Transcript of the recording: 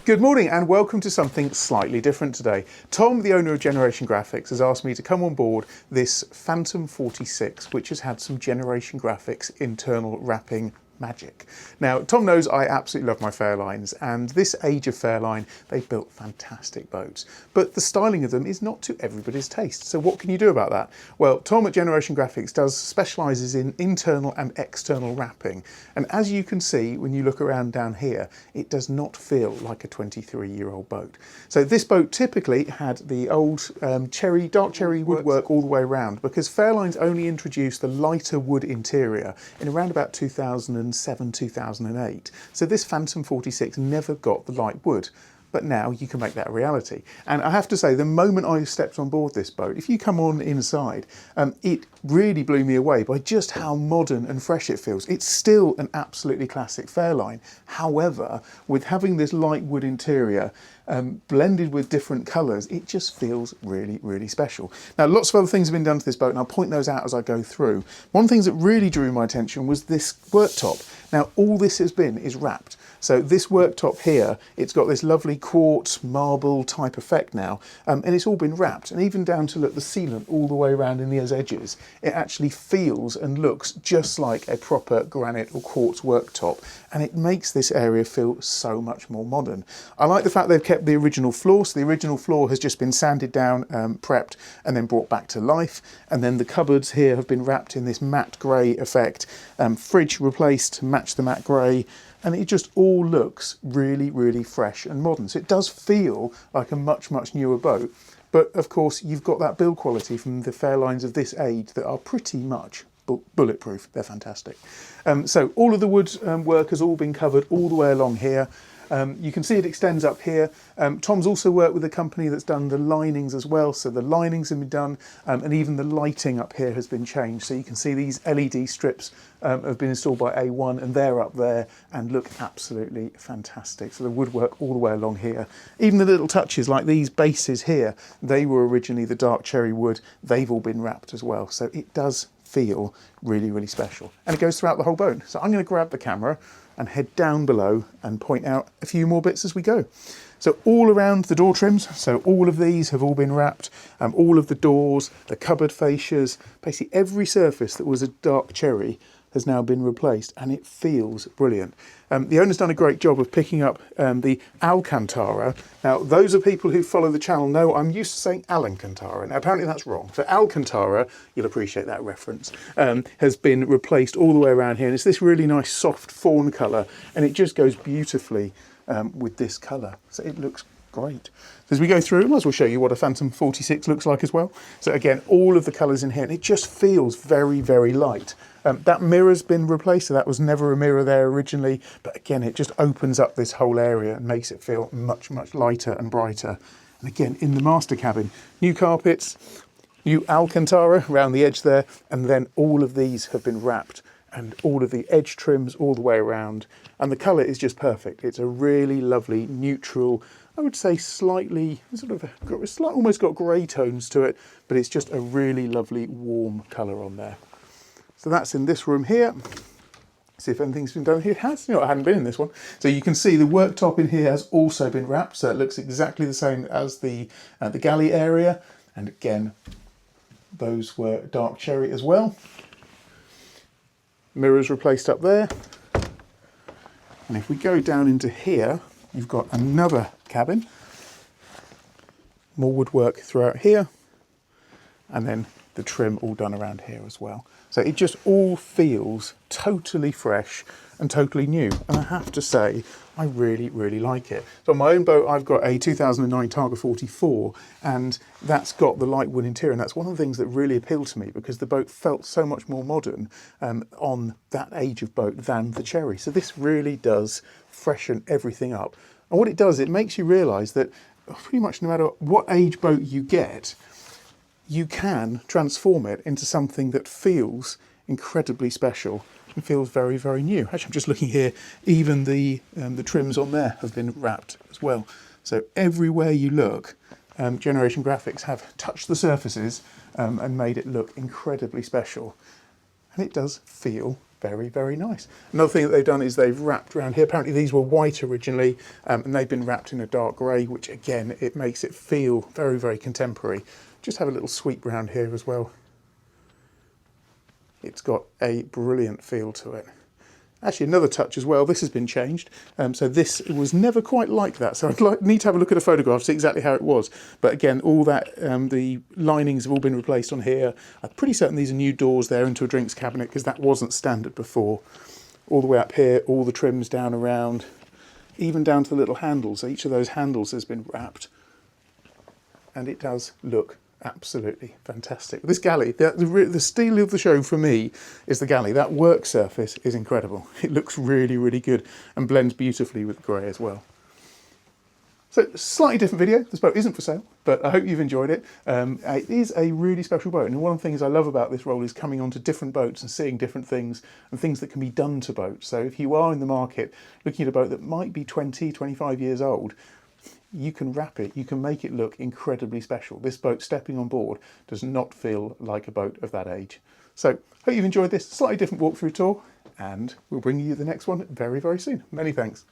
Good morning and welcome to something slightly different today. Tom, the owner of Generation Graphics, has asked me to come on board this Phantom 46, which has had some Generation Graphics internal wrapping magic. Now, Tom knows I absolutely love my Fairlines, and this age of Fairline, they've built fantastic boats. But the styling of them is not to everybody's taste. So what can you do about that? Well, Tom at Generation Graphics specialises in internal and external wrapping. And as you can see, when you look around down here, it does not feel like a 23-year-old boat. So this boat typically had the old dark cherry woodwork all the way around, because Fairlines only introduced the lighter wood interior in around about 2007, 2008. So this Phantom 46 never got the light wood. But now you can make that a reality. And I have to say, the moment I stepped on board this boat, if you come on inside, it really blew me away by just how modern and fresh it feels. It's still an absolutely classic Fairline. However, with having this light wood interior, blended with different colours, it just feels really, really special. Now, lots of other things have been done to this boat, and I'll point those out as I go through. One of the things that really drew my attention was this worktop. Now, all this has been is wrapped. So this worktop here, it's got this lovely quartz marble type effect now, and it's all been wrapped. And even down to, look, the sealant all the way around in these edges, it actually feels and looks just like a proper granite or quartz worktop. And it makes this area feel so much more modern. I like the fact they've kept the original floor. So the original floor has just been sanded down, prepped, and then brought back to life. And then the cupboards here have been wrapped in this matte grey effect. Fridge replaced to match the matte grey. And it just all looks really, really fresh and modern. So it does feel like a much, much newer boat. But of course, you've got that build quality from the Fairlines of this age that are pretty much bulletproof. They're fantastic. So all of the wood work has all been covered all the way along here. You can see it extends up here. Tom's also worked with a company that's done the linings as well. So the linings have been done, and even the lighting up here has been changed. So you can see these LED strips have been installed by A1, and they're up there and look absolutely fantastic. So the woodwork all the way along here. Even the little touches like these bases here, they were originally the dark cherry wood. They've all been wrapped as well. So it does feel really, really special. And it goes throughout the whole boat. So I'm going to grab the camera and head down below and point out a few more bits as we go. So all around the door trims, so all of these have all been wrapped, all of the doors, the cupboard fascias, basically every surface that was a dark cherry has now been replaced, and it feels brilliant. The owner's done a great job of picking up the Alcantara. Now, those of people who follow the channel know I'm used to saying Alancantara. Now, apparently that's wrong. So Alcantara, you'll appreciate that reference, has been replaced all the way around here. And it's this really nice soft fawn colour, and it just goes beautifully with this colour. So it looks great. So as we go through, I might as well show you what a Phantom 46 looks like as well. So again, all of the colours in here, and it just feels very, very light. That mirror's been replaced, so that was never a mirror there originally, but again, it just opens up this whole area and makes it feel much, much lighter and brighter. And again, in the master cabin, new carpets, new Alcantara around the edge there, and then all of these have been wrapped, and all of the edge trims all the way around, and the colour is just perfect. It's a really lovely, neutral, I would say slightly, it's almost got grey tones to it, but it's just a really lovely warm colour on there. So that's in this room here. See if anything's been done here. It has, I hadn't been in this one. So you can see the worktop in here has also been wrapped, so it looks exactly the same as the galley area. And again, those were dark cherry as well. Mirrors replaced up there. And if we go down into here, you've got another cabin. More woodwork throughout here. And then the trim all done around here as well. So it just all feels totally fresh and totally new. And I have to say, I really, really like it. So on my own boat, I've got a 2009 Targa 44, and that's got the light wood interior. And that's one of the things that really appealed to me, because the boat felt so much more modern on that age of boat than the Cherry. So this really does freshen everything up. And what it does, it makes you realise that pretty much no matter what age boat you get, you can transform it into something that feels incredibly special and feels very, very new. Actually, I'm just looking here, even the trims on there have been wrapped as well. So everywhere you look, Generation Graphics have touched the surfaces and made it look incredibly special. And it does feel Very, very nice. Another thing that they've done is they've wrapped around here. Apparently these were white originally, and they've been wrapped in a dark grey, which again, it makes it feel very, very contemporary. Just have a little sweep around here as well. It's got a brilliant feel to it. Actually, another touch as well, this has been changed. So this was never quite like that. So need to have a look at a photograph to see exactly how it was. But again, all that, the linings have all been replaced on here. I'm pretty certain these are new doors there into a drinks cabinet because that wasn't standard before. All the way up here, all the trims down around, even down to the little handles. Each of those handles has been wrapped. And it does look absolutely fantastic. This galley, the steal of the show for me is the galley. That work surface is incredible. It looks really, really good and blends beautifully with the grey as well. So, slightly different video. This boat isn't for sale, but I hope you've enjoyed it. It is a really special boat, and one of the things I love about this role is coming onto different boats and seeing different things and things that can be done to boats. So if you are in the market looking at a boat that might be 20, 25 years old, you can wrap it, you can make it look incredibly special. This boat stepping on board does not feel like a boat of that age. So, hope you've enjoyed this slightly different walkthrough tour, and we'll bring you the next one very, very soon. Many thanks.